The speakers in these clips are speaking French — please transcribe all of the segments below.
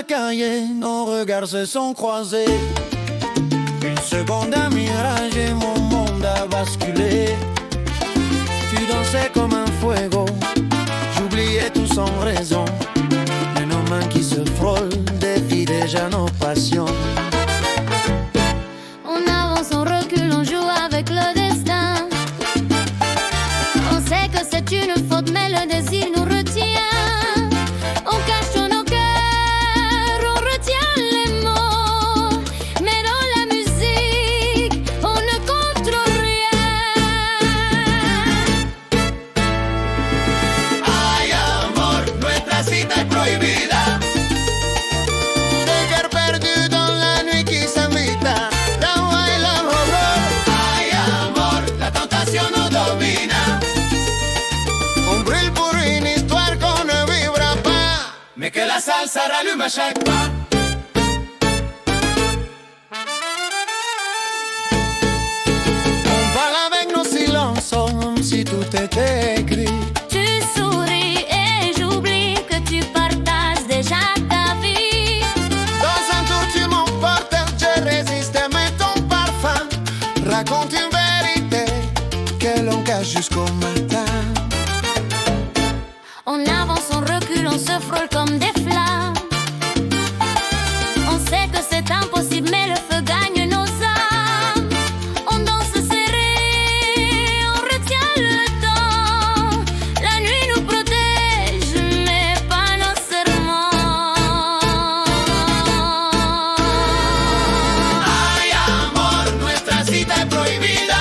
cahier, nos regards se sont croisés. Une seconde, un mirage et mon monde a basculé. Tu dansais comme un fuego, j'oubliais tout sans raison. Mais nos mains qui se frôlent défient déjà nos passions. On avance, on recule, on joue avec le destin. On sait que c'est une faute, mais le désir nous retient. On cache tous nos cœurs, on retient les mots. Mais dans la musique, on ne contrôle rien. Ay, amor, nuestra cita es prohibida. De cœur perdu dans la nuit qui s'invita. La joie et la horreur. Ay, amor, la tentation nous domina. On brûle pour une histoire qu'on ne vivra pas, mais que la salsa rallume à chaque pas. On parle avec nos silences comme si tout était écrit. Tu souris et j'oublie que tu partages déjà ta vie. Dans un tour tu m'emportes, je résiste mais ton parfum raconte une vérité que l'on cache jusqu'au matin. On avance, on recule, on se frôle comme des flammes. On sait que c'est impossible, mais le feu gagne nos âmes. On danse serré, on retient le temps. La nuit nous protège, mais pas nos serments. Ay, amor, nuestra cita es prohibida.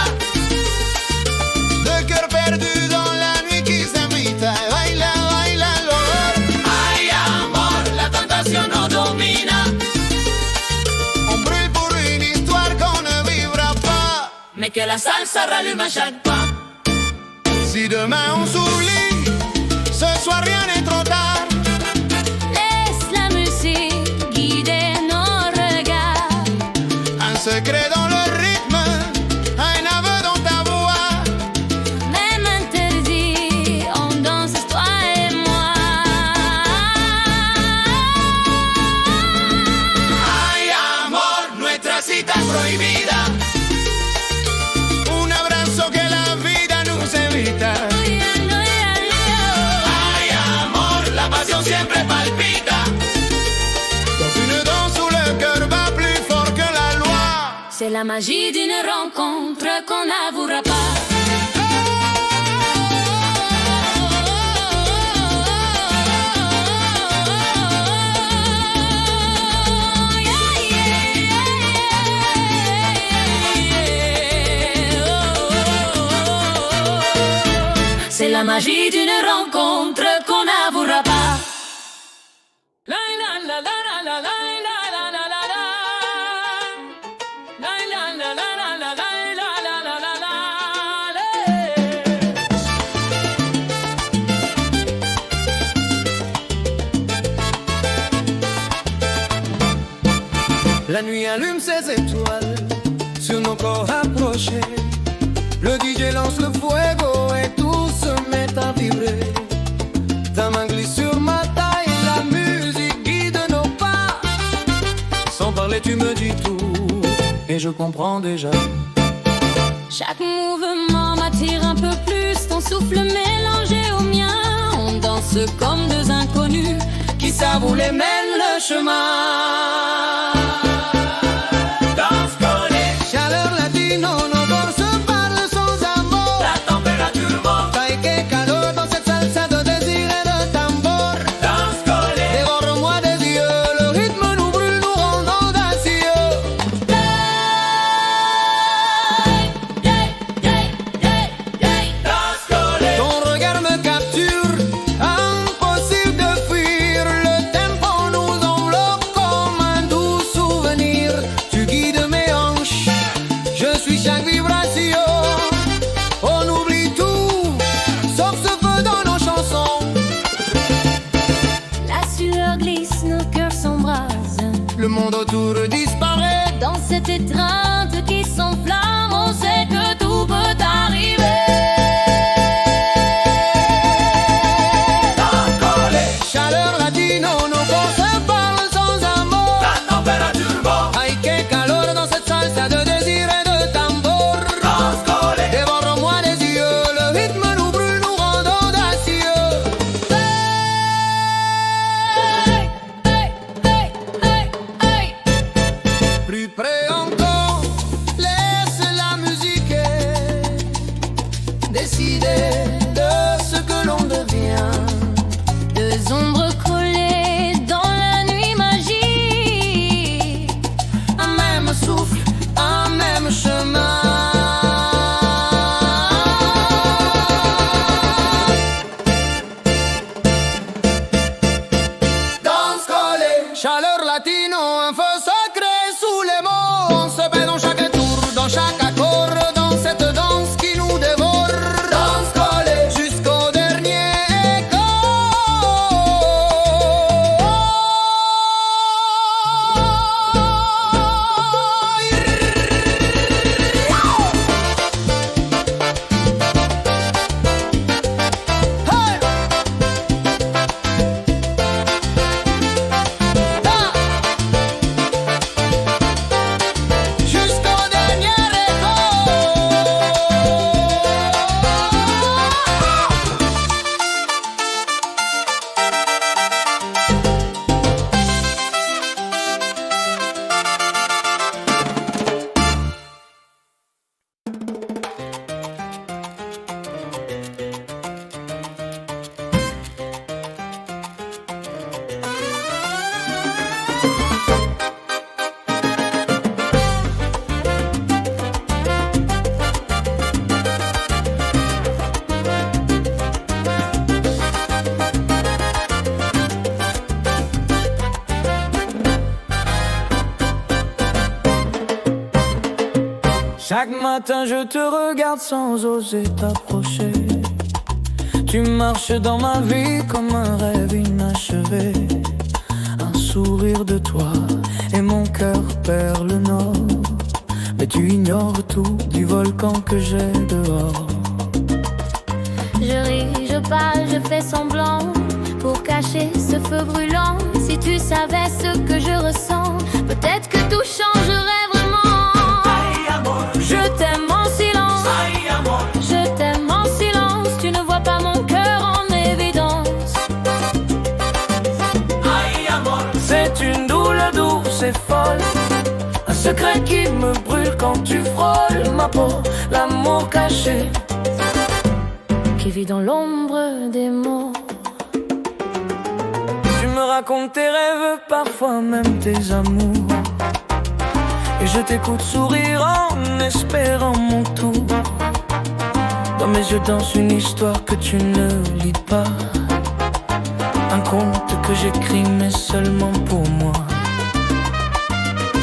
De cœur perdu dans la nuit qui s'invita. Baila, baila, l'horreur. Ay, amor, la tentation nous domina. On brûle pour une histoire qu'on ne vivra pas, Mais que la salsa rallume à chaque pas. si demain on s'oublie, ce soir rien n'est trop tard. Laisse la musique guider nos regards. Un secret dans le rythme, un aveu dans ta voix. Même interdit, on danse toi et moi. Ay, amor, nuestra cita es prohibida. Un abrazo que la vida nos evita. Ay, amor, la pasión siempre palpita. Dans une danse où le cœur bat plus fort que la loi. C'est la magie d'une rencontre qu'on n'avouera pas. C'est la magie d'une rencontre qu'on n'avouera pas. La la la la la la la la la la la la. La la la la la la la la la la la la. La nuit allume ses étoiles sur nos corps approchés. Le DJ lance le fuego et tout se met à vibrer. Ta main glisse sur ma taille, la musique guide nos pas. Sans parler tu me dis tout et je comprends déjà. Chaque mouvement m'attire un peu plus, ton souffle mélangé au mien. On danse comme deux inconnus Qui savoure les mêmes le chemin. Danse collée, chaleur latino, nos corps se parlent sans amour. La température monte, Ay, qué calor dans cette salsa de désir et de tambor. danse collée. Dévore-moi des yeux, le rythme nous brûle, nous rend audacieux. Danse collée, Ton regard me capture, impossible de fuir. Le tempo nous enveloppe comme un doux Chaque matin je te regarde sans oser t'approcher. Tu marches dans ma vie comme un rêve inachevé. Un sourire de toi et mon cœur perd le nord. Mais tu ignores tout du volcan que j'ai dehors. Je ris, je parle, je fais semblant pour cacher ce feu brûlant. Si tu savais ce que je ressens, peut-être que tout changerait vraiment. Ay, amor, Je t'aime en silence, ay, amor, je t'aime en silence. Tu ne vois pas mon cœur en évidence. ay, amor, C'est une douleur douce et folle, un secret qui me brûle quand tu frôles ma peau. L'amour caché Qui vit dans l'ombre des mots. Tu me racontes tes rêves, parfois même tes amours. Et je t'écoute sourire en espérant mon tour. Dans mes yeux danse une histoire que tu ne lis pas. Un conte que j'écris mais seulement pour moi.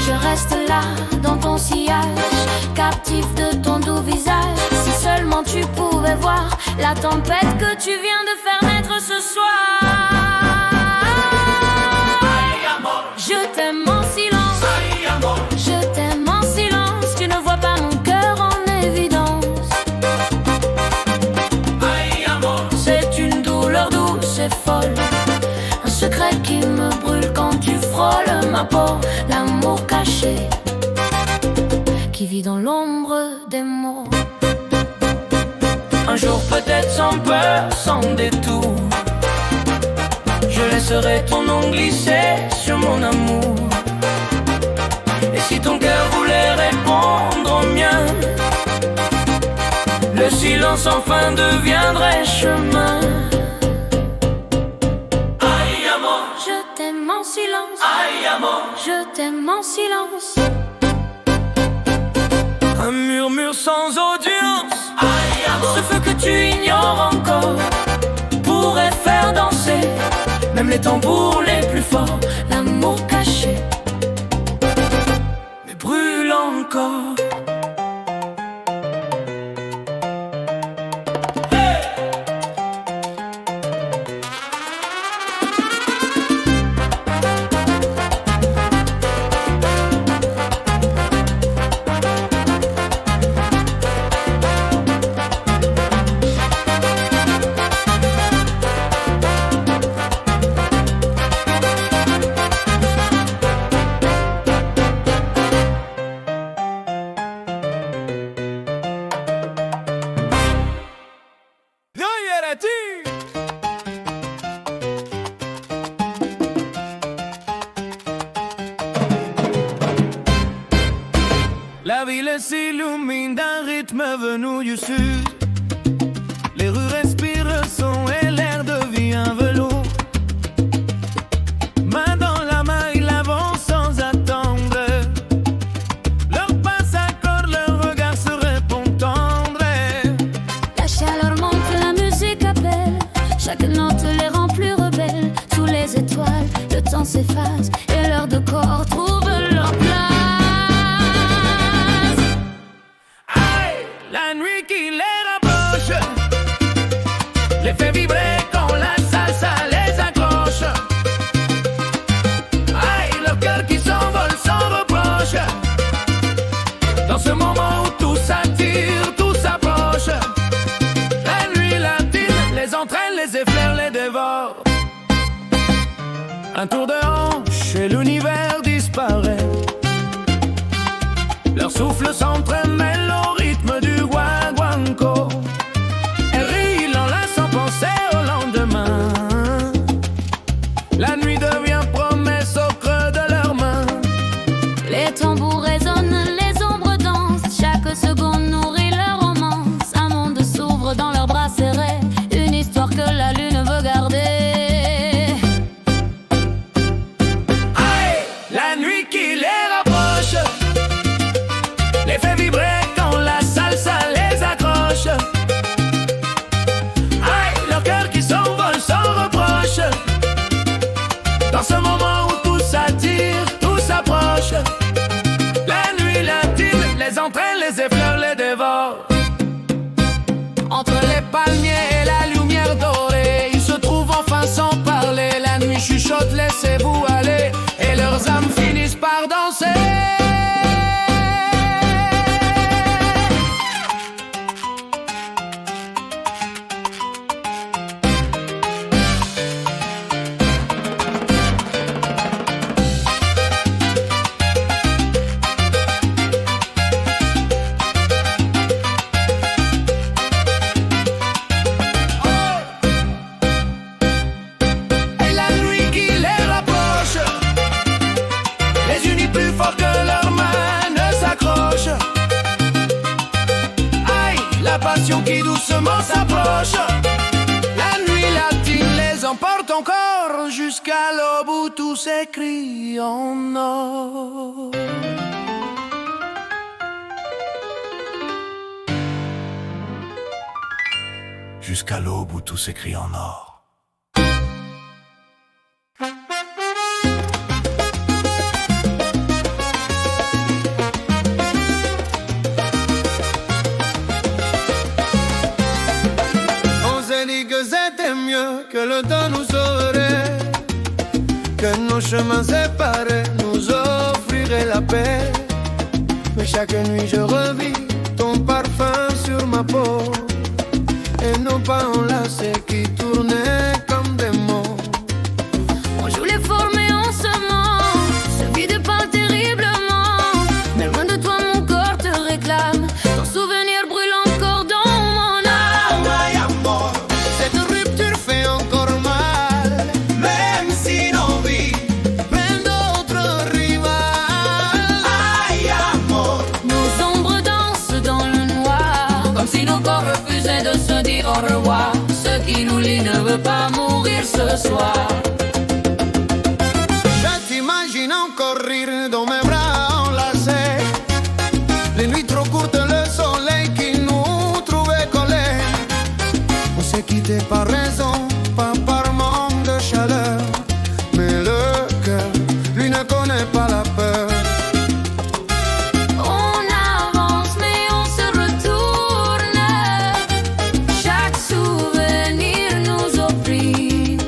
Je reste là dans ton sillage, captif de ton doux visage. Si seulement tu pouvais voir la tempête que tu viens de faire naître ce soir. ay, amor, Je t'aime en silence, ay, amor, je t'aime en silence. Tu ne vois pas mon cœur en évidence. ay, amor, C'est une douleur douce et folle, Un secret qui me brûle quand tu frôles ma peau. L'amour caché qui vit dans l'ombre des mots. un jour peut-être sans peur, sans détour. Je laisserai ton nom glisser sur mon amour. Et si ton cœur voulait répondre au mien, le silence enfin deviendrait chemin. ay, amor, Je t'aime en silence, ay, amor, je t'aime en silence. Un murmure sans audience, ay, amor, ce feu que tu ignores encore pourrait faire danser même les tambours les plus forts. L'amour caché Mais brûle encore. La ville s'illumine d'un rythme venu du sud. Les rues respirent le son et l'air devient velours. Main dans la main, ils avancent sans attendre. Leurs pas s'accordent, leurs regards se répondent tendres. La chaleur monte, la musique appelle. Chaque note les rend plus rebelles. Sous les étoiles, le temps s'efface et leurs deux corps trouvent leur place. Aïe, la nuit qui les rapproche, les fait vibrer quand la salsa les accroche. Aïe, leur cœur qui s'envole sans reproche. Dans ce moment où tout s'attire, tout s'approche. La nuit latine les entraîne, les effleure, les dévore. Un tour de hanche et l'univers disparaît. Leur souffle s'entremêle au rythme du guaguanco. Elles rient l'enlaçant penser au lendemain. La nuit devient promesse au creux de leurs mains. Les tambours résonnent, les ombres dansent. Chaque seconde nourrit leur romance. Un monde s'ouvre dans leurs bras serrés. Une histoire que la lune veut garder. Aïe, la nuit qui les rapproche, les fait vibrer jusqu'à l'aube où tout s'écrit en or. Jusqu'à l'aube où tout s'écrit en or. On s'est dit que c'était mieux, que le temps nous sauverait, que nos chemins séparés nous offriraient la paix. Mais chaque nuit je revis ton parfum sur ma peau, et nos pas enlacés qui tournaient comme des mots. On joue les formes et on se ment, se vide pas terriblement. Mais loin de toi mon corps te réclame, ton souvenir brûle encore dans mon âme. Ay, amor, cette rupture fait encore mal, même si nos vies prennent d'autres rivales. Ay, amor, Nos ombres dansent dans le noir, comme si nos corps refusaient de se dire au revoir. Ce qui nous lie ne veut pas mourir ce soir. je t'imagine encore rire dans mes bras enlacés. Les nuits trop courtes, le soleil qui nous trouvait collés. On s'est quitté par raison, pas par manque de chaleur. Mais le cœur, lui ne connaît pas la peur. On avance mais on se retourne, chaque souvenir nous opprime.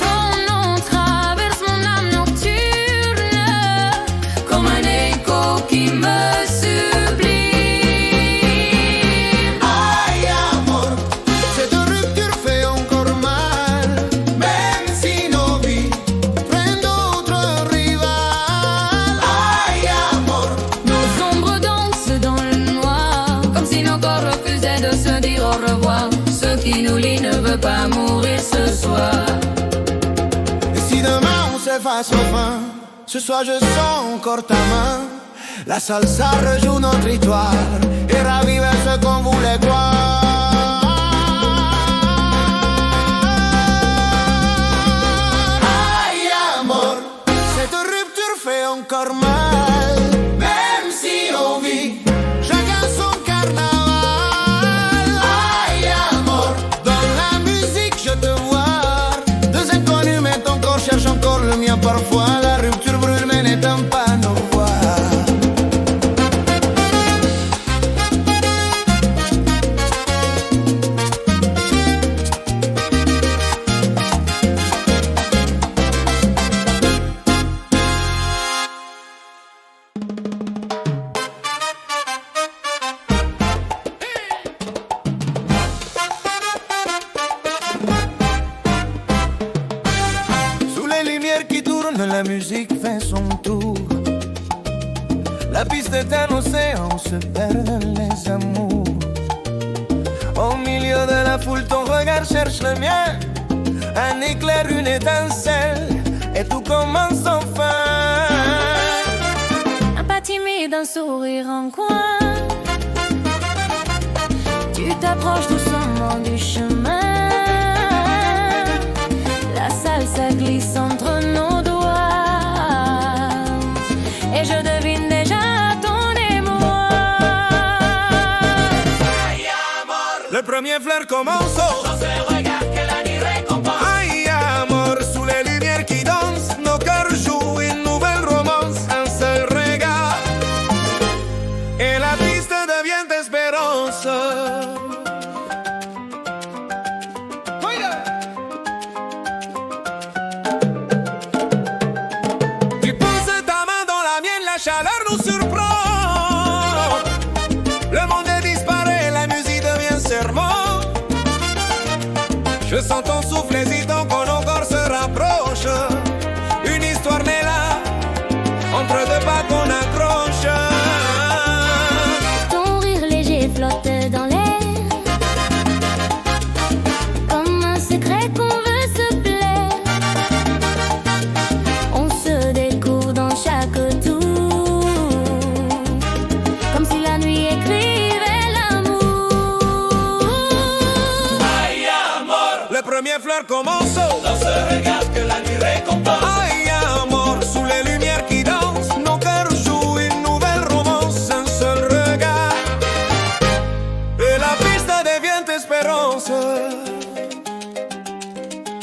Ton nom traverse mon âme nocturne, comme un écho qui me sublime. Ay, amor, cette rupture fait encore mal, même si nos vies prennent d'autres rivales. Ay, amor, Nos ombres dansent dans le noir, comme si nos corps refusaient de se dire au revoir. Ce qui nous lie ne veut pas mourir ce soir. et si demain on s'efface enfin, ce soir je sens encore ta main. La salsa rejoue notre histoire et ravive ce qu'on voulait croire. Ay, amor, cette rupture fait encore mal, même si on vit chacun son carnaval. Ay, amor, dans la musique je te vois, deux inconnus mais ton corps cherche encore le mien parfois. La rupture brûle mais n'éteint pas nos voix. Sous les lumières qui tournent, la musique fait son tour. La piste est un océan où se perdent les amours. Au milieu de la foule, ton regard cherche le mien. Un éclair, une étincelle, et tout commence enfin. Un pas timide, un sourire en coin. Tu t'approches doucement du chemin. La salsa glisse entre nos doigts, et je devine déjà ton émoi. Le premier flirt commence. Dans ce regard que la nuit récompense. Ay, amor, sous les lumières qui dansent, nos cœurs jouent une nouvelle romance. Un seul regard, et la piste devient espérance. Tu poses ta main dans la mienne, la chaleur nous surprend. Le monde disparaît, la musique devient serment. Je sens ton souffle hésitant quand nos corps se rapprochent. Une histoire naît là, entre deux pas qu'on accroche. Ton rire léger flotte dans l'air, comme un secret qu'on veut se plaire. On se découvre dans chaque tour, comme si la nuit écrivait l'amour. Ay, amor, Le premier première fleur commence. Dans ce regard que la nuit récompense. Aïe, amor, sous les lumières qui dansent, nos cœurs jouent une nouvelle romance. Un seul regard et la piste devient espérance.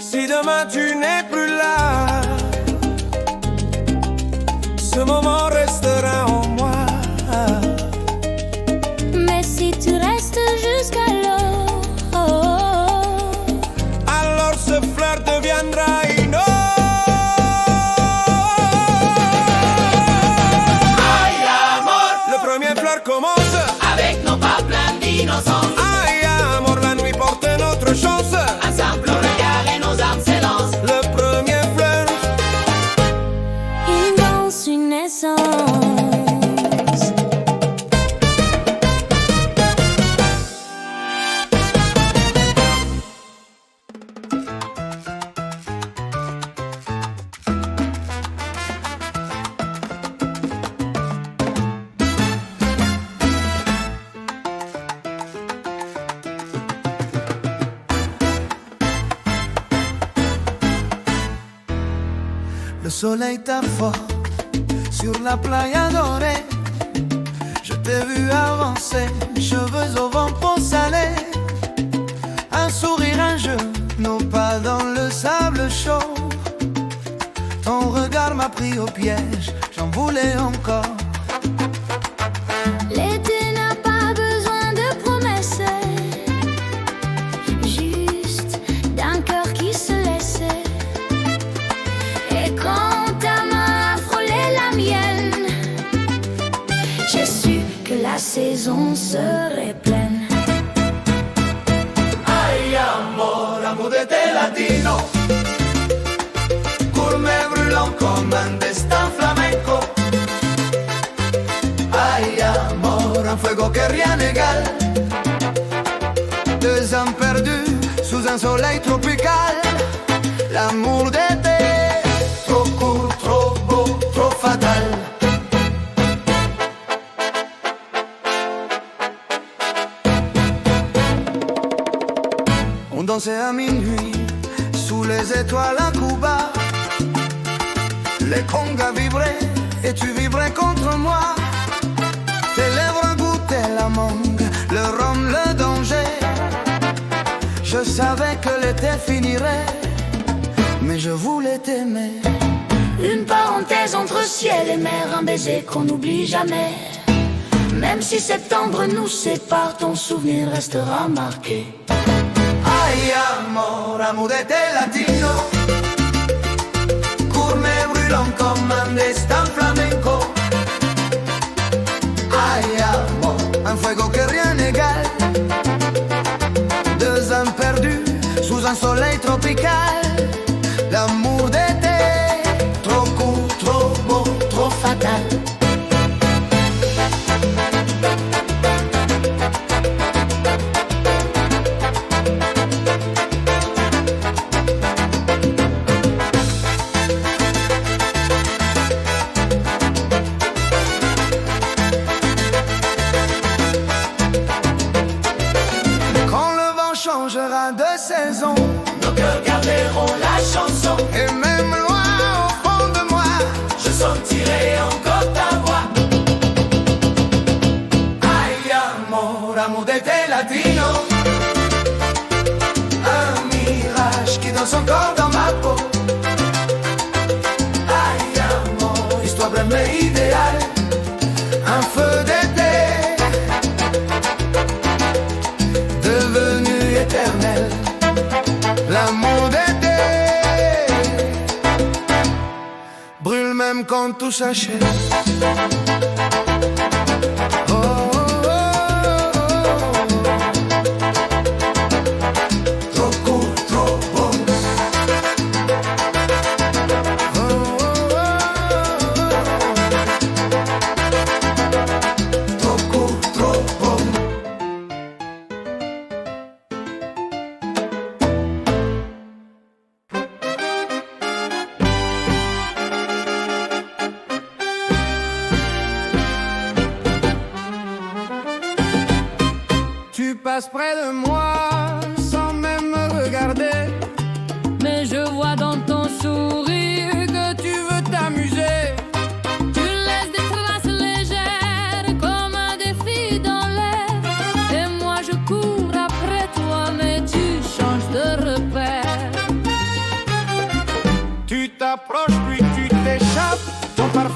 Si demain tu n'es plus là, ce moment restera en moi. Mais si tu restes jusqu'alors, alors ce fleur deviendra une eau. Aïe, amor, Le premier fleur commence. avec nos pas pleins d'innocence. Aïe, amor, la nuit porte notre chance. Un simple regard et nos âmes s'élancent. Le premier fleur. une danse, une naissance. Le soleil t'affole sur la playa dorée. Je t'ai vu avancer, cheveux au vent pour salé. Un sourire, un jeu, nos pas dans le sable chaud. Ton regard m'a pris au piège, j'en voulais encore. L'été n'a pas besoin de promesses, juste d'un cœur qui se laisse. Et quand ta main a frôlé la mienne, j'ai su que la saison serait pleine. Ay, amor, amour d'été latino. Gourmet brûlant comme un destin flamenco. Ay, amor, un fuego que rien n'égale. Deux âmes perdues sous un soleil tropical. L'amour d'été, trop court, trop beau, trop fatal. On dansait à minuit sous les étoiles à Cuba. Les congas vibraient et tu vibrais contre moi. Tes lèvres goûtaient la mangue, le rhum, le danger. Je savais que l'été finirait, mais je voulais t'aimer. Une parenthèse entre ciel et mer, un baiser qu'on n'oublie jamais. Même si septembre nous sépare, ton souvenir restera marqué. Ay, amor, amour d'été latino. Gourmet brûlant comme un destin flamenco. Ay, amor, un fuego que rien n'égale. Deux âmes perdues sous un soleil tropical. L'amour d'été, trop court, trop beau, trop fatal. Quand le vent changera de saison, Nos cœurs garderont la chanson. et même loin au fond de moi, Je sentirai encore ta voix. ay, amor, amour d'été latino. Un mirage qui danse encore dans ma peau. Ay, amor, histoire brève mais idéale. Un feu d'été devenu éternel. L'amour d'été brûle même quand tout s'achève. Oh, oh, oh, oh. Trop court, trop beau. Oh, oh, oh, oh. Trop court, trop beau.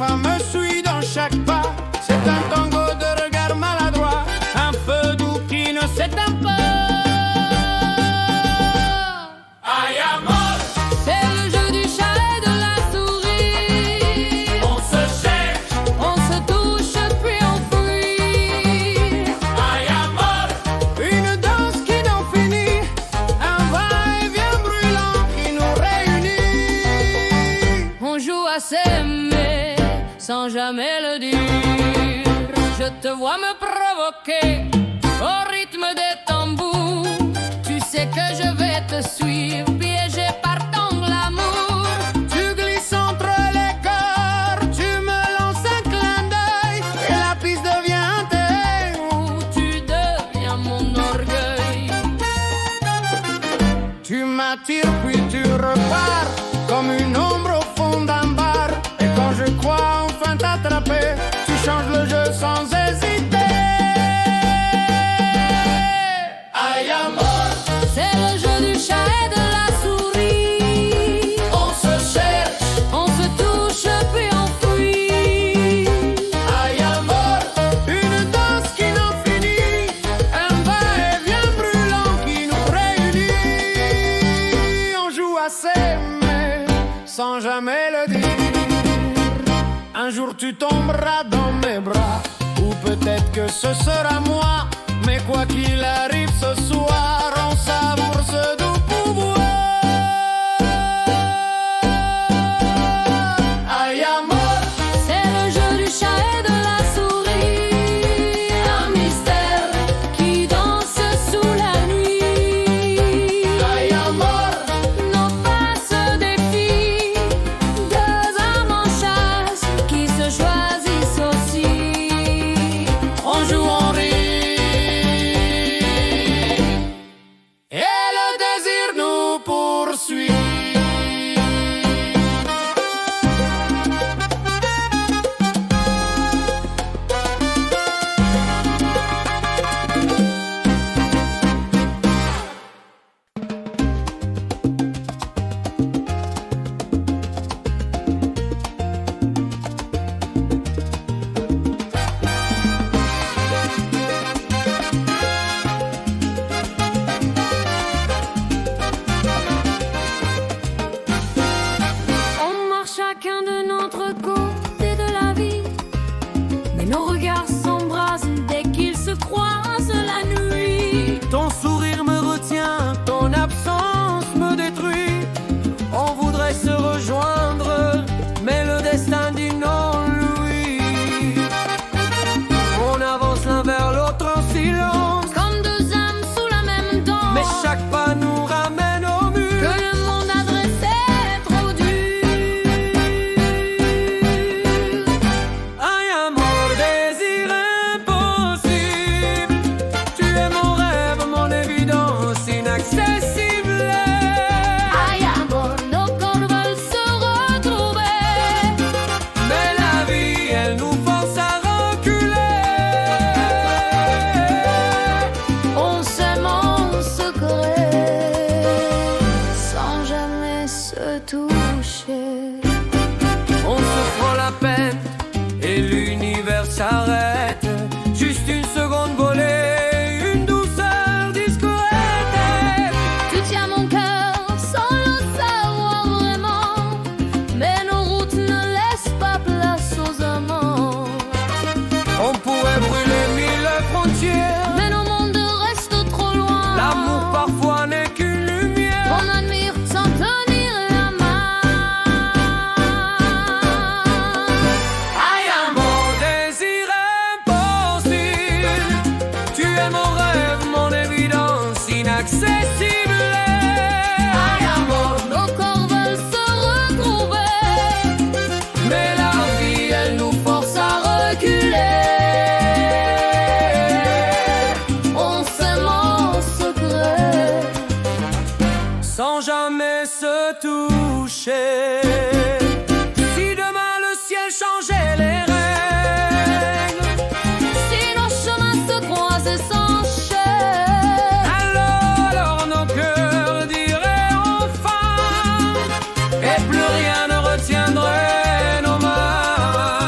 femme me suit dans chaque pas. C'est un tango de regard maladroit, un feu doux qui ne s'éteint pas. Ay amor, C'est le jeu du chat et de la souris. on se cherche. On se touche puis on fuit. Ay amor, Une danse qui n'en finit, un va-et-vient brûlant qui nous réunit. On joue à s'aimer sans jamais le dire. Je te vois me provoquer au rythme des tambours. Tu sais que je vais te suivre, piégé par ton glamour. Tu glisses entre les corps, tu me lances un clin d'œil et la piste devient un terrain. Où tu deviens mon orgueil. Tu m'attires puis tu repars comme une ombre au fond d'un bar. Et quand je crois enfin t'attraper, tu changes le jeu sans hésiter. ay amor, C'est le jeu du chat et de la souris. on se cherche. On se touche puis on fuit. Ay amor, Une danse qui n'en finit, un va-et-vient brûlant qui nous réunit. On joue à s'aimer sans jamais le dire. Un jour tu tomberas dans mes bras, ou peut-être que ce sera moi. Mais quoi qu'il arrive ce soir, on savoure ce doux pouvoir. ay amor, C'est le jeu du chat et de la souris. Un mystère qui danse sous la nuit. ay amor, Nos pas se défient. Deux âmes en chasse qui se choisissent aussi. On joue, on rit, et le désir nous poursuit. On marche chacun de notre côté de la vie. Mais nos regards s'embrassent dès qu'ils se croisent la nuit. Ton sourire me retient, ton absence me détruit. On voudrait se rejoindre, mais le destin dit non, Louis. On avance l'un vers l'autre en silence, Comme deux âmes sous la même dent. mais chaque pas nous ramène au mur. Que le monde a dressé trop dur. Ay amor, désir impossible. Tu es mon rêve, mon évidence inaccessible. Ay amor, nos corps veulent se retrouver. Mais la vie, elle nous force à reculer. On s'aime en secret, sans jamais se toucher. On se prend la peine et l'univers s'arrête. Juste une seconde volée, une douceur discrète. Tu tiens mon cœur sans le savoir vraiment. Mais nos routes ne laissent pas place aux amants. On pourrait brûler mille frontières. Mais nos mondes restent trop loin. L'amour parfois n'est qu'une lumière. On admire sans tenir la main. Ay amor, désir impossible. Tu es mon rêve, mon évidence inaccessible. Ay amor, nos corps veulent se retrouver. Mais la vie, elle nous force à reculer. On s'aime en secret, Sans jamais se toucher. Si demain le ciel changeait les règles, si nos chemins se croisent sans chaîne. alors nos cœurs diraient enfin, et plus rien ne retiendrait nos mains.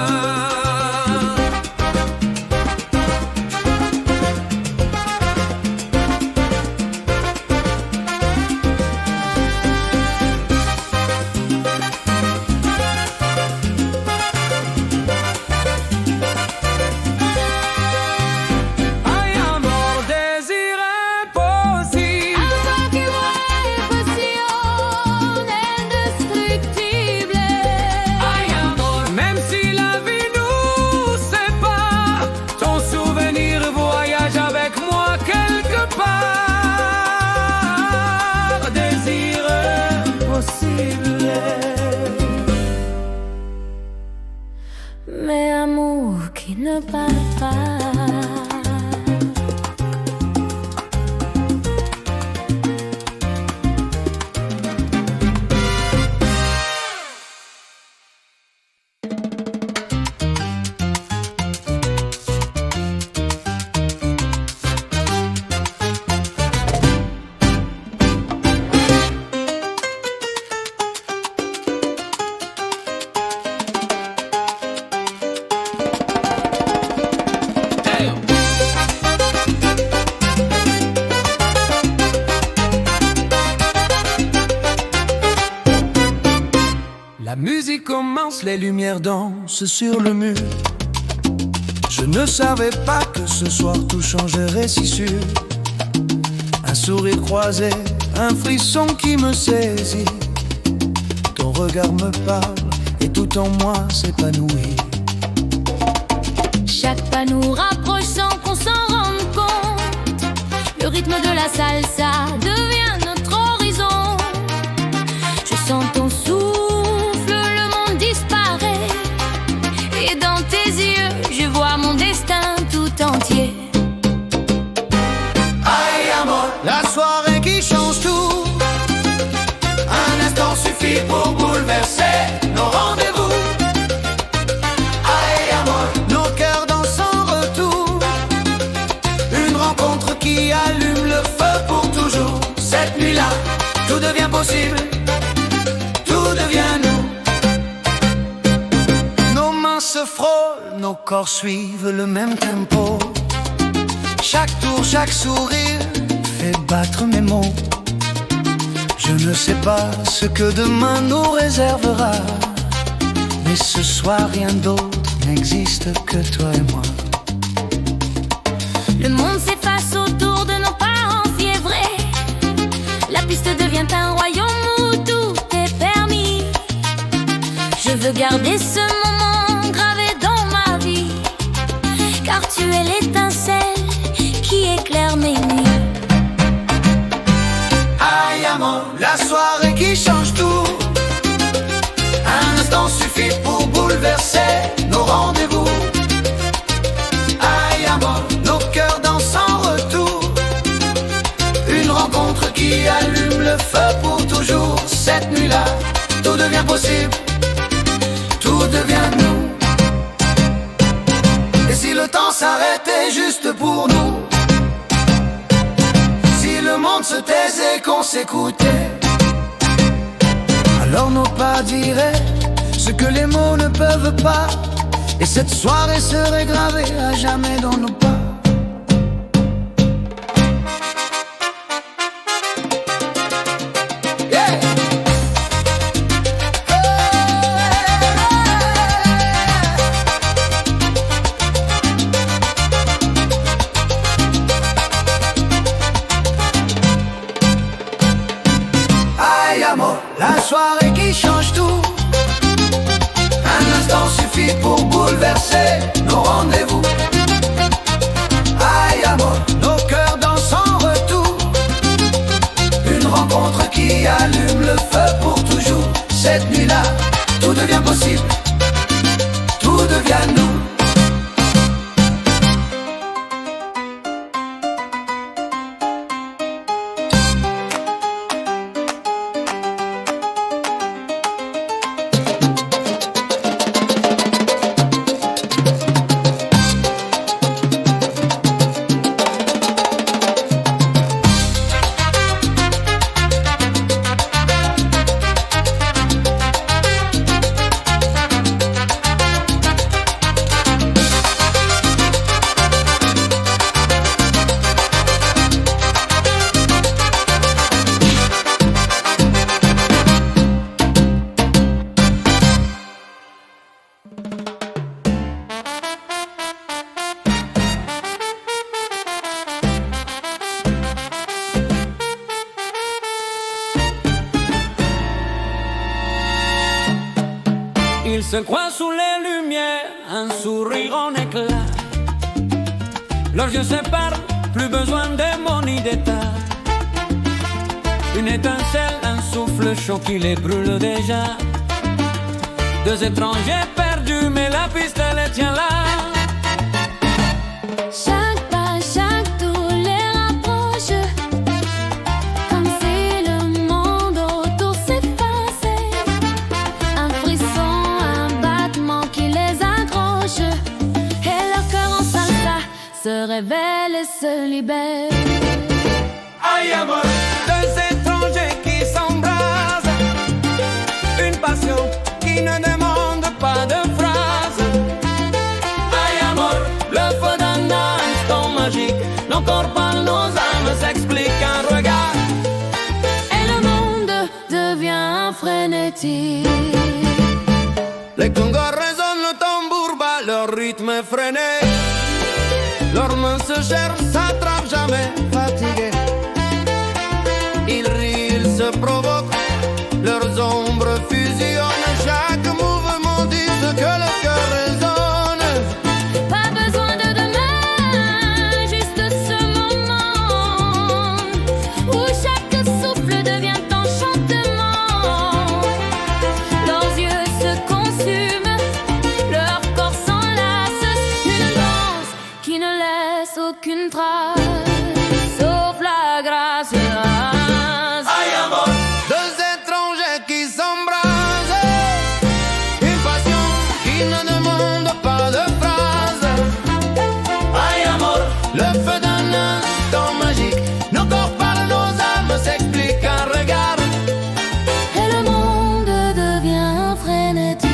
La musique commence, les lumières dansent sur le mur. Je ne savais pas que ce soir tout changerait si sûr. Un sourire croisé, un frisson qui me saisit. Ton regard me parle et tout en moi s'épanouit. Chaque pas nous rapproche sans qu'on s'en rende compte. Le rythme de la salsa devient notre horizon. Je sens ton souffle, le monde disparaît. Et dans tes yeux, je vois mon destin tout entier. Ay amor, la soirée qui change tout. Un instant suffit pour bouleverser nos rendez-vous. Ay amor, nos cœurs dansent en retour. Une rencontre qui allume le feu pour toujours. Cette nuit-là, tout devient possible. Tout devient nous. Nos mains se frôlent, nos corps suivent le même tempo. Chaque tour, chaque sourire fait battre mes mots. Je ne sais pas ce que demain nous réservera, mais ce soir rien d'autre n'existe que toi et moi. Le monde s'efface autour de nos pas enfiévrés. La piste devient un royaume où tout est permis. Je veux garder ce moment gravé dans ma vie, car tu es l'étincelle qui éclaire mes nuits. Ay amor, la soirée qui change tout. Un instant suffit pour bouleverser nos rendez-vous. Ay amor, nos cœurs dansent en retour. Une rencontre qui allume le feu pour toujours. Cette nuit-là, tout devient possible. Tout devient nous. Et si le temps s'arrêtait juste pour nous? Si le monde se taisait, qu'on s'écoutait, Alors nos pas diraient ce que les mots ne peuvent pas. Et cette soirée serait gravée à jamais dans nos pas. yeah. Ay amor, la soirée qui change tout. Un instant suffit pour bouleverser nos rendez-vous. Ay amor, nos cœurs dansent en retour. Une rencontre qui allume le feu pour toujours. Cette nuit-là, tout devient possible. Tout devient nous. Ils se croient sous les lumières, un sourire en éclat. Leurs yeux se parlent, plus besoin de mots ni d'état. Une étincelle, un souffle chaud qui les brûle déjà. Deux étrangers perdus, mais la piste les tient là. Chaque pas, chaque tour les rapproche, comme si le monde autour s'effaçait. Un frisson, un battement qui les accroche, et leur cœur en salsa se révèle et se libère. Ay amor, Deux étrangers qui s'embrasent, une passion qui ne demande pas de phrase. ay amor, Le feu d'un instant magique, nos corps parlent, nos âmes s'expliquent un regard. Et le monde devient frénétique. Les Congos résonnent le tambour bas, leur rythme est freiné. Leurs mains se cherchent, s'attrapent, jamais fatigués. Ils rient, ils se provoquent, leurs ombres fusionnent. Chaque mouvement dit ce que le cœur résonne. Pas besoin de demain, juste ce moment où chaque souffle devient enchantement. Leurs yeux se consument, leur corps s'enlace. Une danse qui ne laisse aucune trace, sauf la grâce. Deux étrangers qui s'embrasent, une passion qui ne demande pas de phrase. Ay amor, le feu d'un instant magique, nos corps parlent, nos âmes s'expliquent un regard. Et le monde devient frénétique.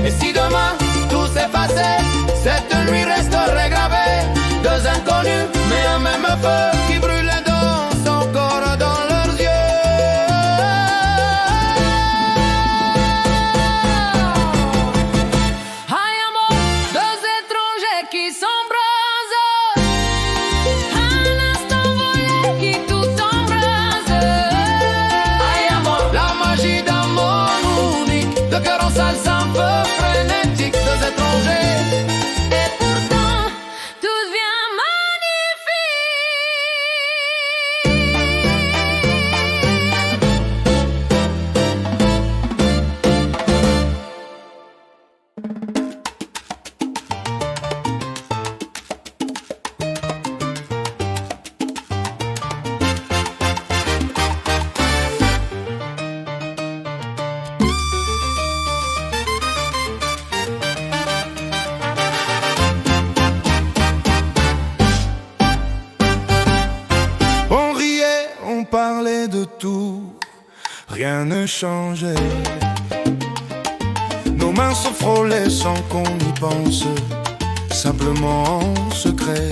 Et si demain tout s'effaçait, cette nuit resterait gravée. Deux inconnus, mais un même feu qui brûle et danse encore dans leurs yeux. Ay amor, deux étrangers qui s'embrasent, un instant volé qui tout embrase. Ay amor, la magie d'amour unique, de cœur en salsa, un peu frénétique, deux étrangers. Et pourtant, tout devient On riait, on parlait de tout, rien ne changeait. Nos mains se frôlaient sans qu'on y pense, simplement en secret.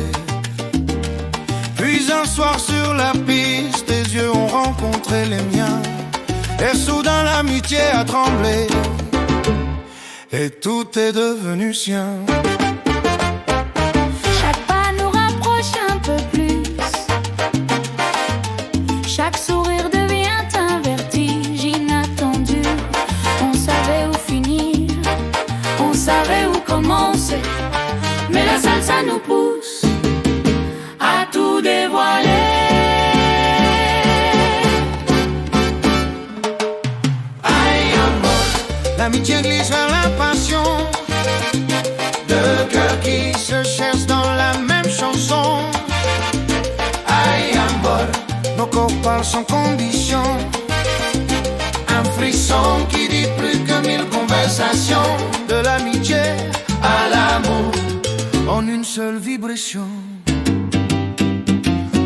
Puis un soir sur la piste, tes yeux ont rencontré les miens, et soudain l'amitié a tremblé, et tout est devenu sien. chaque pas nous rapproche un peu plus. Chaque sourire devient un vertige inattendu. On savait où finir, on savait où commencer, mais la salsa nous pousse à tout dévoiler. Ay amor, l'amitié glisse vers la passion, deux cœurs qui se cherchent dans la même chanson. Ay amor, nos corps parlent sans condition, un frisson qui dit plus que mille conversations. De l'amitié à l'amour, en une seule vibration.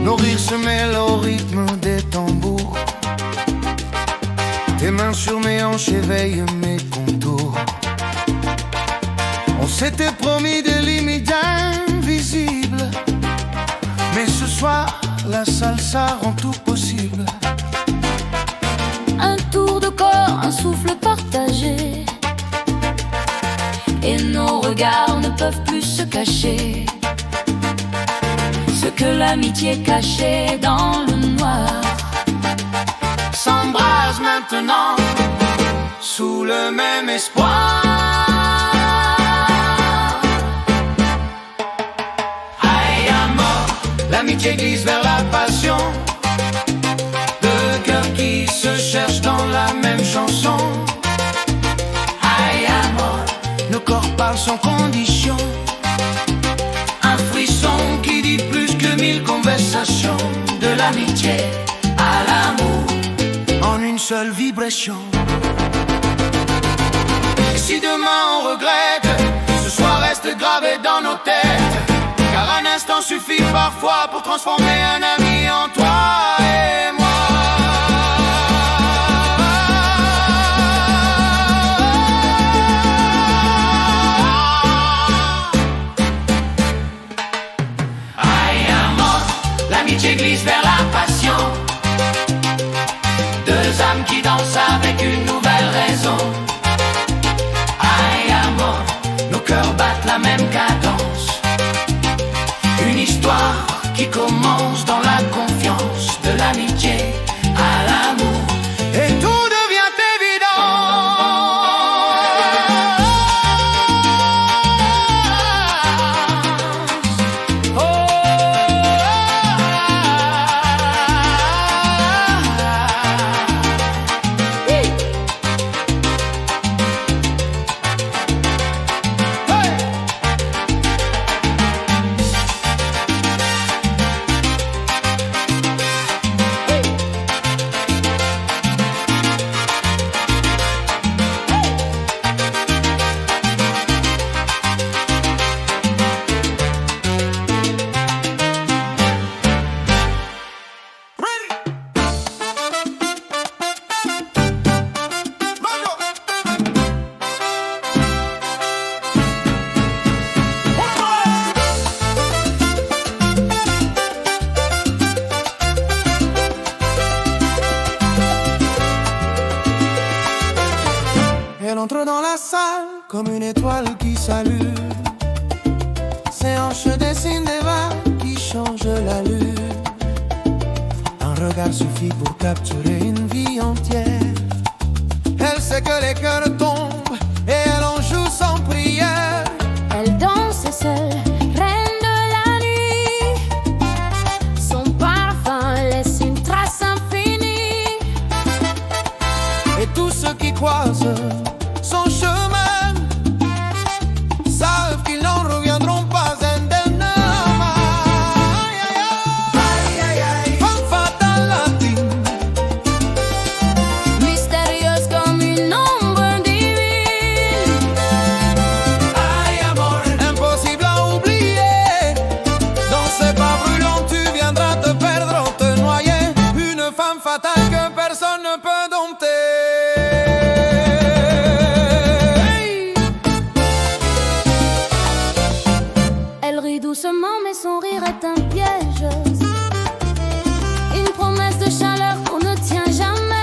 Nos rires se mêlent au rythme des tambours, tes mains sur mes hanches éveillent mes contours. On s'était promis des limites invisibles, mais ce soir la salsa rend tout possible. Un tour de corps, un souffle partagé, et nos regards ne peuvent plus se cacher. Ce que l'amitié cachait dans le noir S'embrase maintenant sous le même espoir. Ay amor, l'amitié glisse vers la passion, deux cœurs qui se cherchent dans la même chanson. Ay amor, nos corps parlent sans condition, un frisson qui dit plus que mille conversations. De l'amitié à l'amour, en une seule vibration. Et si demain on regrette, ce soir reste gravé dans nos têtes, car un instant suffit parfois pour transformer un ami en toi et moi. l'amitié glisse vers la passion. Deux âmes qui dansent avec une nouvelle raison. Ay amor, nos cœurs battent la même cadence. Une histoire qui commence dans la confiance, de l'amitié à l'amour. Et tout devient évident. Elle entre dans la salle comme une étoile qui s'allume. Ses hanches dessinent des vagues qui changent la lune. Un regard suffit pour capturer une vie entière. Elle sait que les cœurs tombent et elle en joue sans prière. Elle danse seule, reine de la nuit. Son parfum laisse une trace infinie. Et tous ceux qui croisent son chemin savent qu'ils n'en reviendront pas indemnes. Aïe, aïe, aïe. Femme fatale latine, Mystérieuse comme une ombre divine. aïe amor, impossible à oublier. Dans ses pas brûlants tu viendras te perdre ou te noyer. Une femme fatale que personne ne peut dompter. Elle rit doucement mais son rire est un piège. Une promesse de chaleur qu'on ne tient jamais.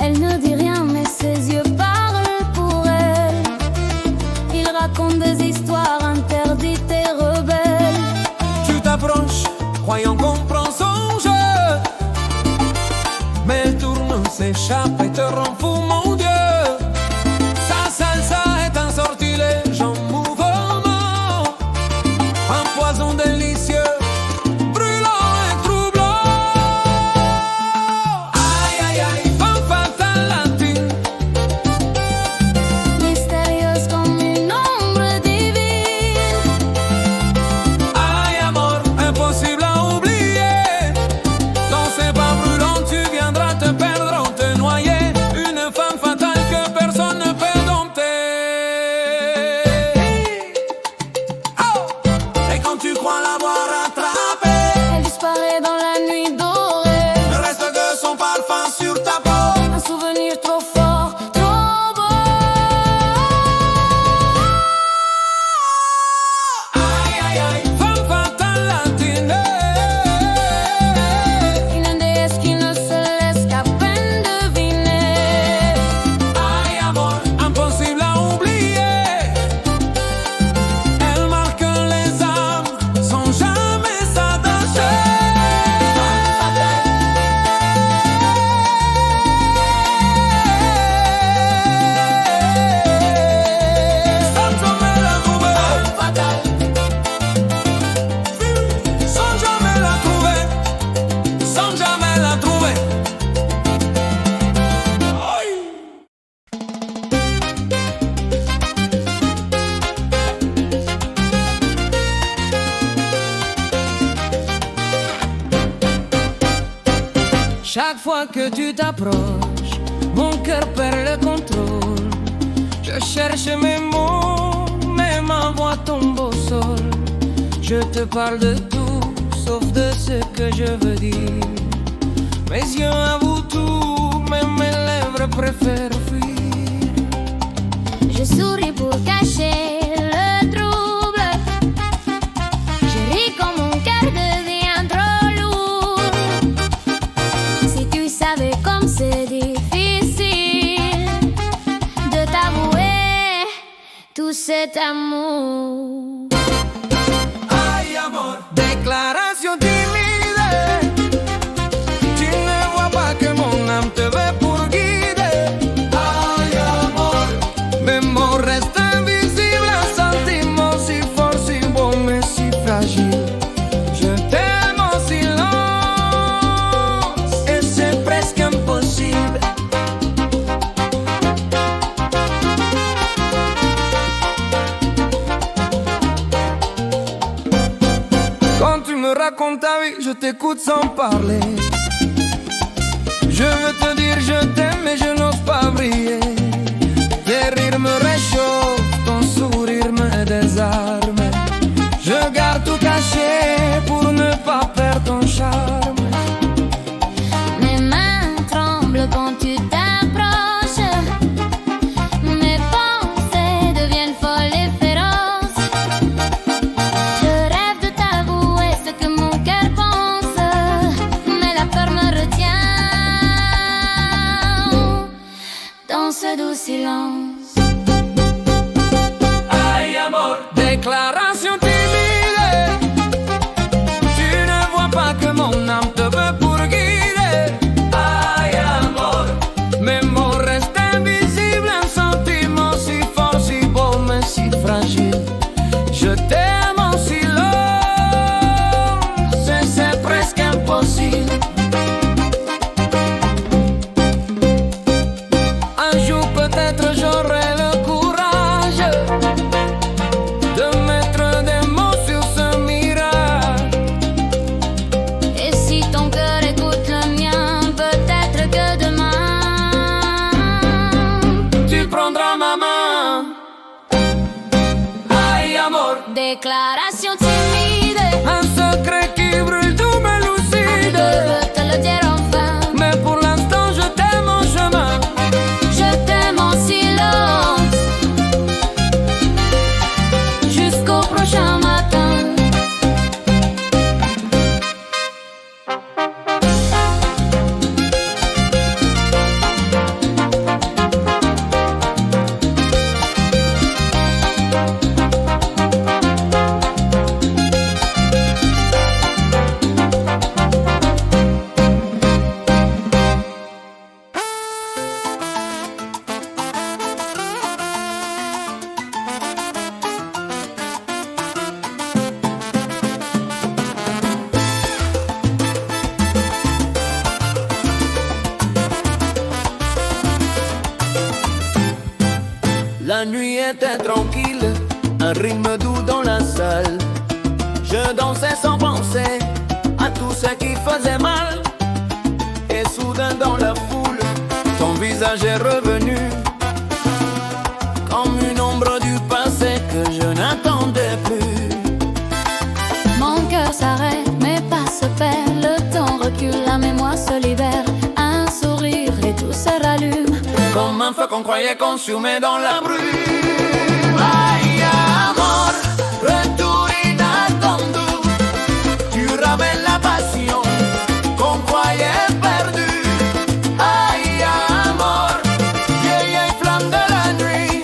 Elle ne dit rien mais ses yeux parlent pour elle. Il raconte des histoires interdites et rebelles. Tu t'approches, croyant comprendre son jeu. Mais elle tourne, s'échappe et te rend fou, mon Dieu. Sa salsa est un sortilège en mouvement, un poison délicieux, brûlant et troublant. Aïe, aïe, aïe, femme fatale latine, Mystérieuse comme une ombre divine. aïe, amor, impossible à oublier. Dans ses pas brûlants, tu viendras te perdre ou te noyer. Une femme fatale que personne ne peut dompter. Oh! Et quand tu crois l'avoir rattrapée, Elle disparaît dans la nuit dorée. ne reste que son parfum sur ta peau. Un souvenir trop fort, trop beau. Aïe, aïe, aïe, femme fatale latine. Une déesse qui ne se laisse qu'à peine deviner. Aïe, amor, impossible à oublier. Elle marque les âmes sans jamais s'attacher. Sans jamais la trouver. Sans jamais la trouver. Sans jamais la trouver. Aïe. Chaque fois que tu t'approches, mon cœur perd le contrôle. Je cherche mes mots, mais ma voix tombe au sol. Je te parle de tout, sauf de ce que je veux dire. Mes yeux avouent tout, mais mes lèvres préfèrent fuir. Je souris pour cacher le trouble. Je ris quand mon cœur Quand tu me racontes ta vie, je t'écoute sans parler. Je veux te dire je t'aime mais je n'ose pas briller. Tes rires me réchauffent, ton sourire me désarme. Je garde tout caché pour ne pas perdre ton charme. Mes mains tremblent quand tu t'approches. Mes pensées deviennent folles et féroces. Je rêve de t'avouer ce que mon cœur pense, mais la peur me retient dans ce doux silence. Ay, amor. Déclaration timide. Tu ne vois pas que mon âme te veut pour guider. Ay, amor. Mes mots restent invisibles, un sentiment si fort, si beau mais si fragile. Je t'aime en silence, c'est presque impossible. Un jour peut-être j'aurai le courage de mettre des mots sur ce mirage. Et si ton cœur écoute le mien, peut-être que demain Tu prendras ma main. Ay, amor. déclaration timide. Un secret qui brûle tout m'élucide. Je veux te le dire enfin. Mais pour l'instant je t'aime en chemin. Je t'aime en silence jusqu'au prochain matin. La nuit était tranquille, un rythme doux dans la salle. Je dansais sans penser à tout ce qui faisait mal. Et soudain dans la foule, ton visage est revenu comme une ombre du passé que je n'attendais plus. Mon cœur s'arrête, mes pas se perdent. Le temps recule, la mémoire se libère. Un sourire et tout se rallume. Comme un feu qu'on croyait consumé dans la brume. Ay, amor, retour inattendu. Tu ramènes la passion qu'on croyait perdue. Ay, amor, vieille flamme de la nuit.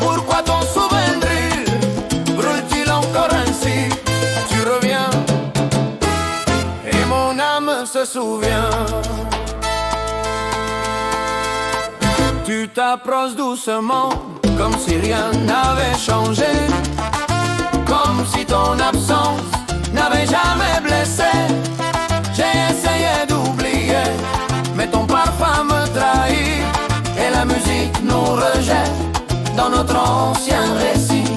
Pourquoi ton souvenir brûle-t-il encore ainsi? Tu reviens et mon âme se souvient. Tu t'approches doucement, comme si rien n'avait changé. Comme si ton absence n'avait jamais blessé. J'ai essayé d'oublier, mais ton parfum me trahit. Et la musique nous rejette dans notre ancien récit.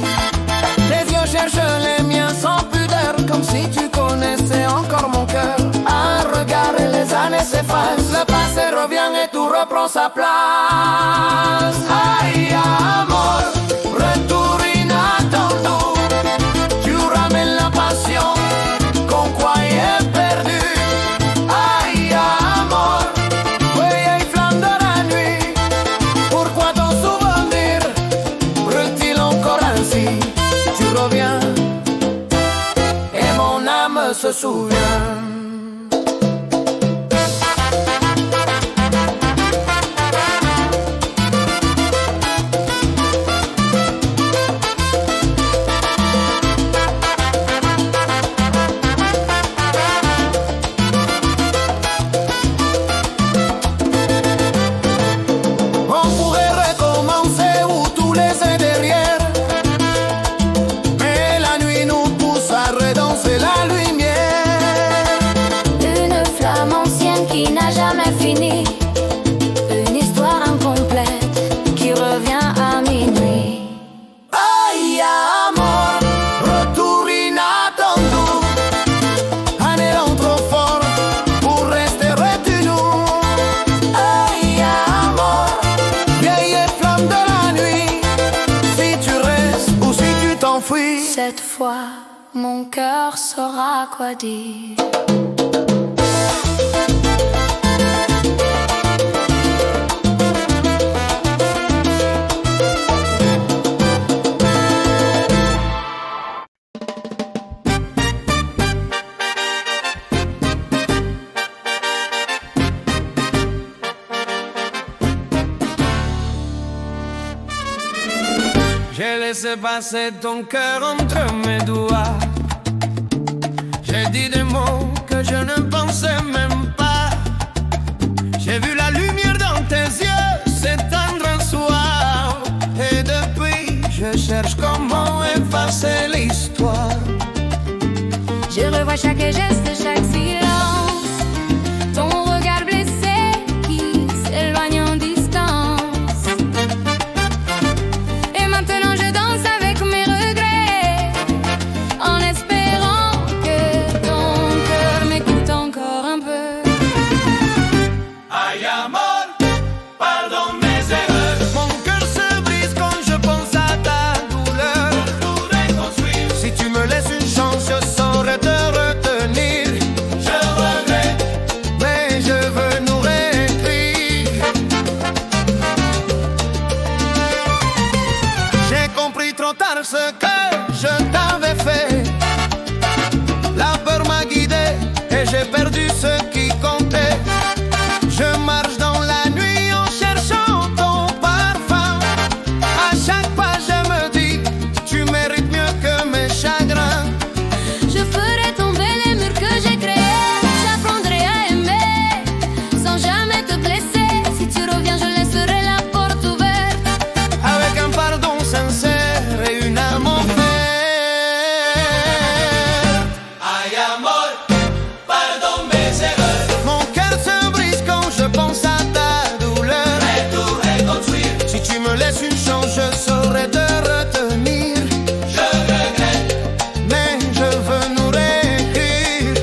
Les yeux cherchent les miens sans pudeur, comme si tu connaissais encore mon cœur. Un regard et les années s'effacent. Le passé revient et tout reprend sa place. Ay, amor, retour inattendu. Tu ramènes la passion qu'on croyait perdue. Ay, amor, vieille flamme de la nuit. Pourquoi ton souvenir brûle-t-il encore ainsi? Tu reviens et mon âme se souvient. On pourrait recommencer où tout laisser derrière. Mais la nuit nous pousse à redanser la lumière. cette fois, mon cœur saura quoi dire. J'ai laissé passer ton cœur entre mes doigts. J'ai dit des mots que je ne pensais même pas. J'ai vu la lumière dans tes yeux s'éteindre un soir. Et depuis, je cherche comment effacer l'histoire. Je revois chaque geste, chaque silence, ton regard blessé qui s'éloigne en distance. Et maintenant je danse avec mes regrets, en espérant que ton cœur m'écoute encore un peu. Ay amor, pardonne mes erreurs. Mon cœur se brise quand je pense à ta douleur. Je voudrais construire. Si tu me laisses une chance, je saurais te retenir. Je regrette, mais je veux nous réécrire. J'ai compris trop tard ce que je t'avais fait. La peur m'a guidé et j'ai perdu ce qui comptait. Je marche dans la nuit en cherchant ton parfum. À chaque pas je me dis, tu mérites mieux que mes chagrins. Je ferai tomber les murs que j'ai créés. J'apprendrai à aimer sans jamais te blesser. Si tu reviens, je laisserai la porte ouverte. Avec un pardon sincère et une âme offerte. Ay amor, pardonne mes erreurs. Mon cœur se brise quand je pense à ta douleur. Mais tout reconstruire. Si tu me laisses une chance, je saurais te retenir. Je regrette, mais je veux nous réécrire.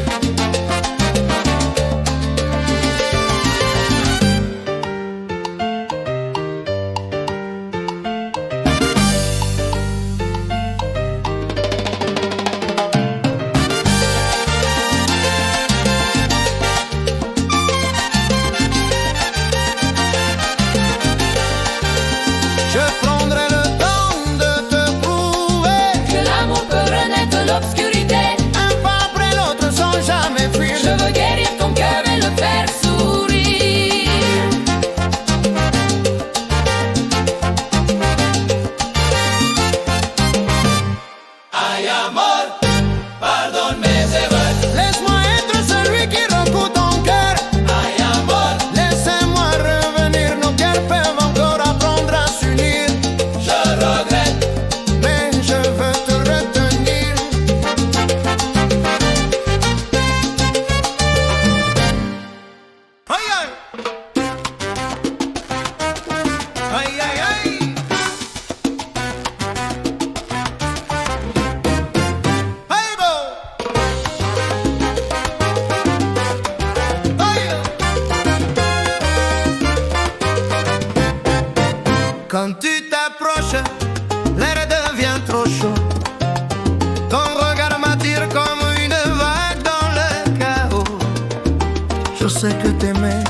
Je prendrai le temps de te prouver Que l'amour peut renaître de l'obscurité. un pas après l'autre sans jamais fuir. Je veux guérir ton cœur et le faire sourire. Ay amor, pardonne mes erreurs. Laisse-moi être celui qui recoue ton cœur. Ay amor, laissez-moi revenir. Nos cœurs peuvent encore apprendre à s'unir. Je regrette, mais je veux te retenir. Aïe aïe, aïe aïe aïe. Hey bo! Aïe! Quand tu t'approches, l'air devient trop chaud. Ton regard m'attire comme une vague dans le chaos. Je sais que t'aimer,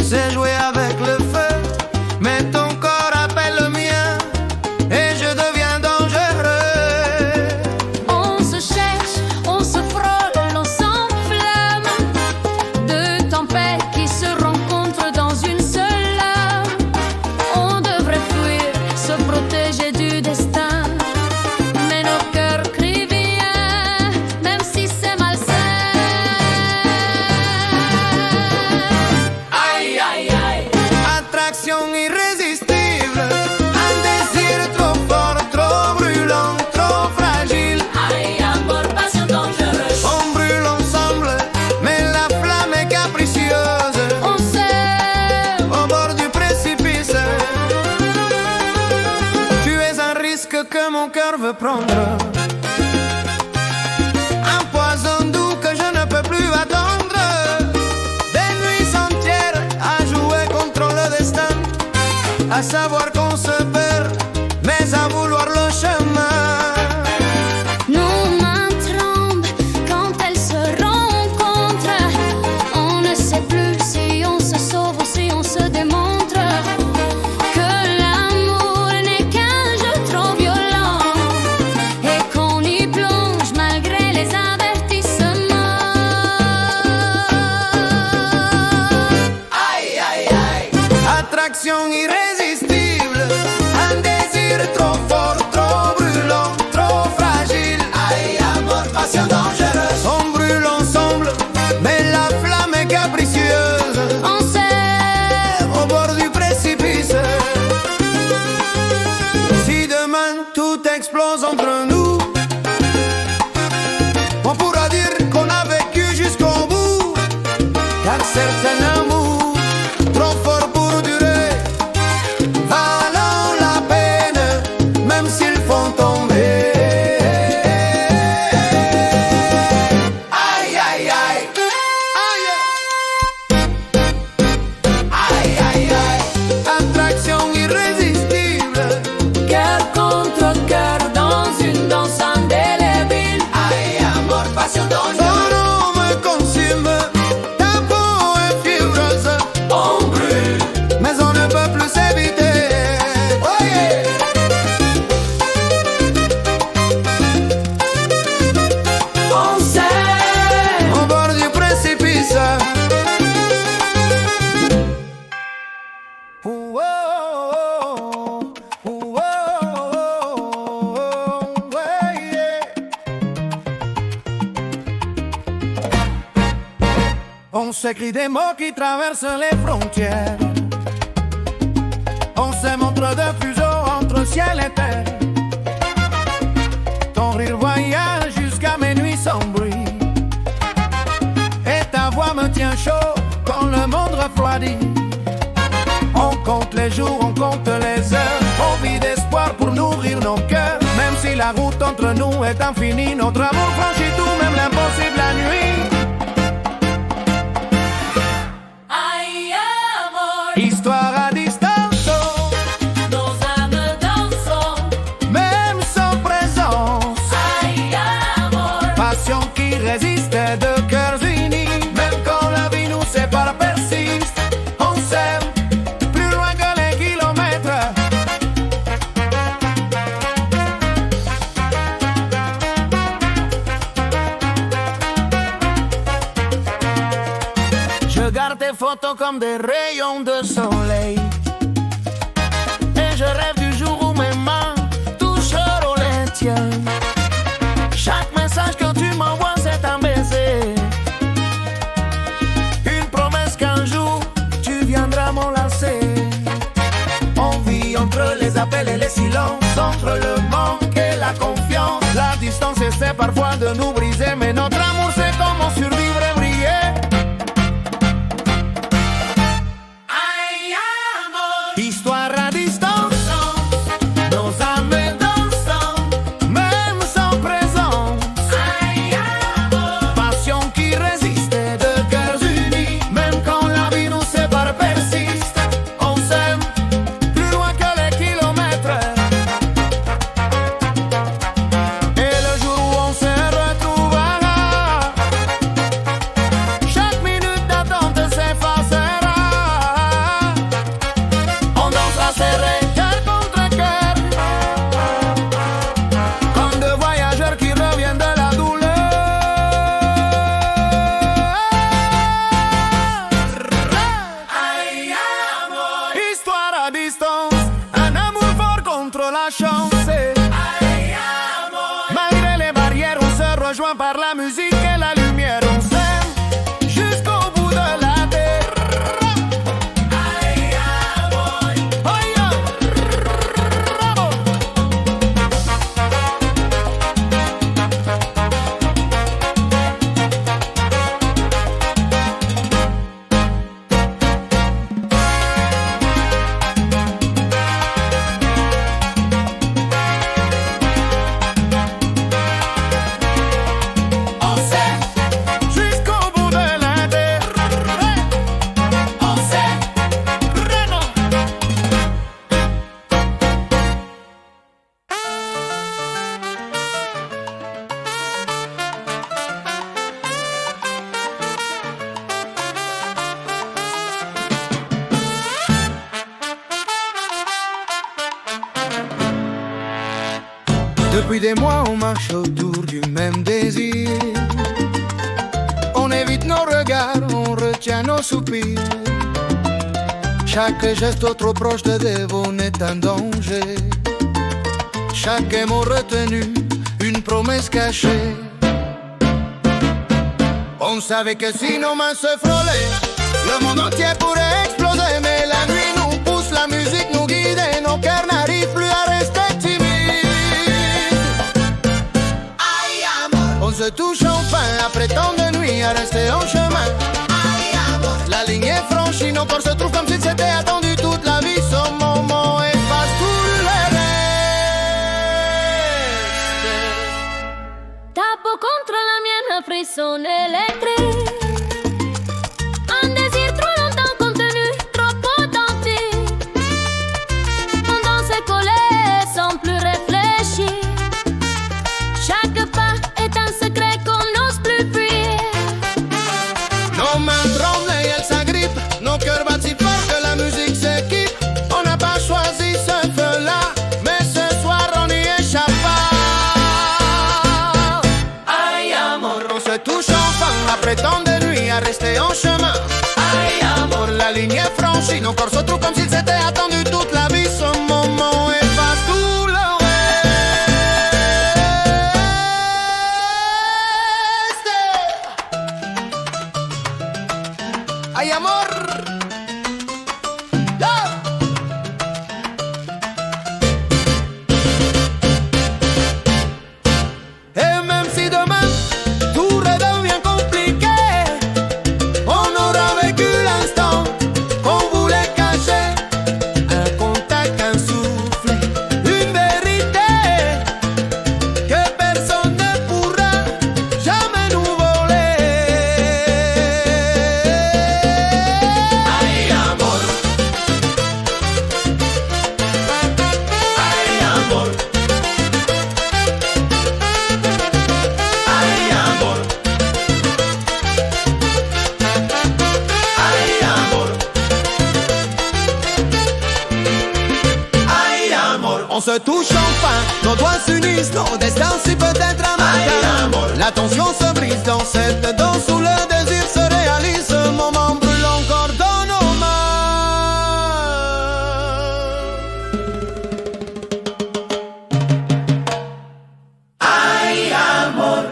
c'est jouer avec le feu. Mais ton corps appelle le mien et je deviens dangereux. On se cherche, on se frôle, on s'enflamme. Deux tempêtes qui se rencontrent dans une seule âme. On devrait fuir, se protéger du destin. Mais nos cœurs crient bien, même si c'est malsain. Aïe aïe aïe. Attraction irrésistible, un désir trop fort, trop brûlant, trop fragile. Ay, amor, passion dangereuse. On brûle ensemble, mais la flamme est capricieuse. On s'aime. Au bord du précipice, tu es un risque que mon cœur veut prendre. Un poison doux que je ne peux plus attendre. Des nuits entières à jouer contre le destin. À savoir qu'on se perd, mais à vouloir le chemin. attraction irrésistible, un désir trop fort, trop brûlant, trop fragile. Ay, amor, passion dangereuse. On brûle ensemble, mais la flamme est capricieuse. On sait Au bord du précipice, si demain tout explose entre nous, on pourra dire qu'on a vécu jusqu'au bout. Car certains amours, trop forts pour durer, valent la peine, même s'ils font tomber. Ay, ay, ay. Aïe, Ay, ay, ay. attraction irrésistible. cœur contre cœur dans une danse indélébile. Ay, amor, passion dangereuse. Ton eau me consume, ta peau est fiévreuse, On brûle. mais on ne peut plus s'éviter. Oh yeah. On sait Au bord du précipice. Ouh, oh, oh, ouh, oh, ouais, yeah. On s'écrit des mots qui traversent les frontières. On se montre de fuseau entre ciel et terre. Ton rire voyage jusqu'à mes nuits sans bruit. Et ta voix me tient chaud quand le monde refroidit. On compte les jours, on compte les heures. On vit d'espoir pour nourrir nos cœurs. Même si la route entre nous est infinie, notre amour franchit tout, même l'impossible la nuit. Ay, amor, Histoire à distance, nos âmes dansent. même sans présence. Ay, amor, Passion qui résiste de cœurs unis. Même quand la vie nous sépare persiste. On s'aime plus loin que les kilomètres. Je garde tes photos comme des rayons de soleil. Et je rêve du jour où mes mains toucheront les tiennes. Chaque message que tu m'envoies, c'est un baiser. Une promesse qu'un jour, tu viendras m'enlacer. On vit entre les appels et les silences, entre le manque et la confiance. La distance essaie parfois de nous briser, mais notre amour, c'est comment survivre et briller. ay, amor, Histoire à distance, nos âmes dansent, même sans présence. ay, amor, Passion qui résiste de cœurs unis. Même quand la vie nous sépare persiste. On s'aime plus loin que les kilomètres. Et le jour où on se retrouvera, chaque minute d'attente s'effacera. On dansera serré, cœur contre cœur, comme deux voyageurs qui reviennent de la douleur. ay, amor, Histoire à distance, un amour fort contre la chance. ay, amor, Malgré les barrières, on se rejoint par la musique et la lumière. On s'aime jusqu'au bout de la terre. ay, amor, Oh yeah. Bravo. On s'aime. Jusqu'au bout de la terre. On s'aime. Depuis des mois, on marche autour du même désir. On évite nos regards, on retient nos soupirs. Chaque geste trop proche de Devon est un danger. Chaque mot retenu, une promesse cachée. On savait que si nos mains se frôlaient, le monde entier pourrait exploser. Mais la nuit nous pousse, la musique nous guide et nos cœurs n'arrivent plus à rester timides. Ay, amor. On se touche enfin après tant de nuits à rester en chemin. Ay, amor. La ligne est franchie, nos corps se trouvent comme si c'était attendu toute la vie. Ce moment efface tout le reste. Ta peau contre la mienne, un frisson électrique. Un désir trop longtemps contenu, trop authentique. On danse collé sans plus réfléchir. Chaque pas est un secret qu'on n'ose plus fuir. Nos mains tremblent et elles s'agrippent. Nos cœurs battent si fort que la musique s'équipe. On n'a pas choisi ce feu-là, mais ce soir on y échappe pas. Ay, amor. On se touche enfin après tant de nuits à rester en chemin. Ay, amor. La ligne est franchie, nos corps se trouvent comme s'ils s'étaient attendus toute la vie. Ce moment efface tout le reste. Ay, amor. Yeah. Et même si demain tout redevient compliqué, on aura vécu l'instant qu'on voulait cacher. Un contact, un souffle, une vérité que personne ne pourra jamais nous voler. Ay, amor. Ay, amor. Ay, amor. Ay, amor. Ay, amor. On se touche enfin, nos doigts s'unissent, nos destins si peut-être un matin. Ay, amor. La tension se brise dans cette danse où le désir se réalise. Ce moment brûle encore dans nos mains. Ay, amor.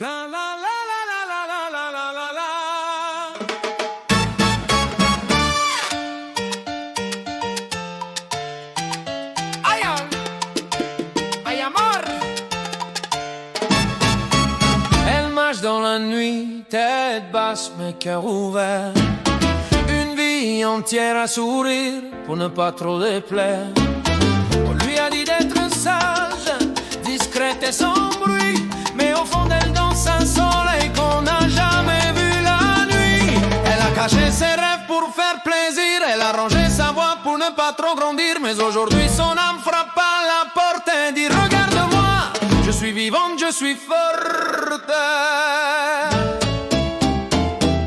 La la la la la la la la la la. Ay, ay, amor. Elle marche dans la nuit, tête basse mais cœur ouvert. Une vie entière à sourire pour ne pas trop déplaire. On lui a dit d'être sage, discrète et sans bruit. Mais au fond d'elle danse un soleil qu'on n'a jamais vu la nuit. Elle a caché ses rêves pour faire plaisir. Elle a rangé sa voix pour ne pas trop grandir. Mais aujourd'hui son âme frappe à la porte et dit: regarde-moi, je suis vivante, je suis forte.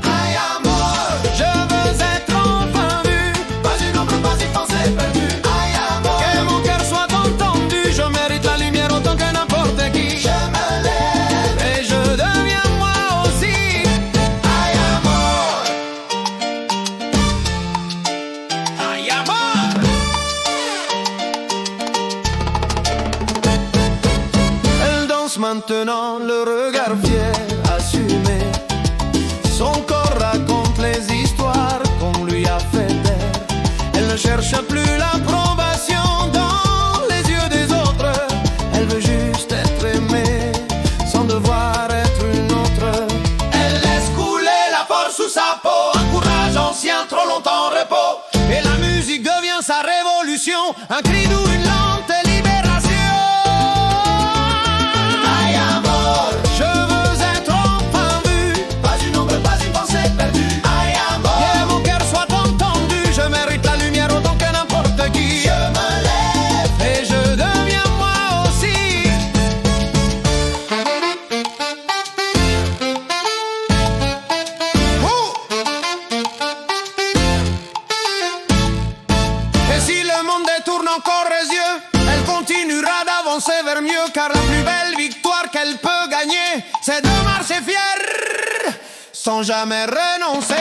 Ay, amor. Je veux être enfin vu, Pas une ombre, pas une pensée perdue. Ay, amor. que mon cœur soit entendu. Je mérite la lumière autant que n'importe qui. Je me lève. Et je deviens moi aussi. Ay, amor. Ay, amor. Elle danse maintenant, le regard fier, assumé. Son corps raconte les histoires qu'on lui a fait taire. Elle ne cherche plus l'approbation dans les yeux des autres. Elle veut juste être aimée, sans devoir être une autre. Elle laisse couler la force sous sa peau. Un courage ancien, trop longtemps en repos. Et la musique devient sa révolution, un cri doux, une lente libération. Ay, amor. Je veux être enfin vu, Pas une ombre, pas une pensée perdue. Ay, amor. que mon cœur soit entendu. Je mérite la lumière autant que n'importe qui. Je me lève. Et je deviens moi aussi. Et si le monde détourne encore les yeux, elle continuera d'avancer vers mieux. Car la plus belle victoire qu'elle peut gagner, c'est de marcher fière, sans jamais renoncer.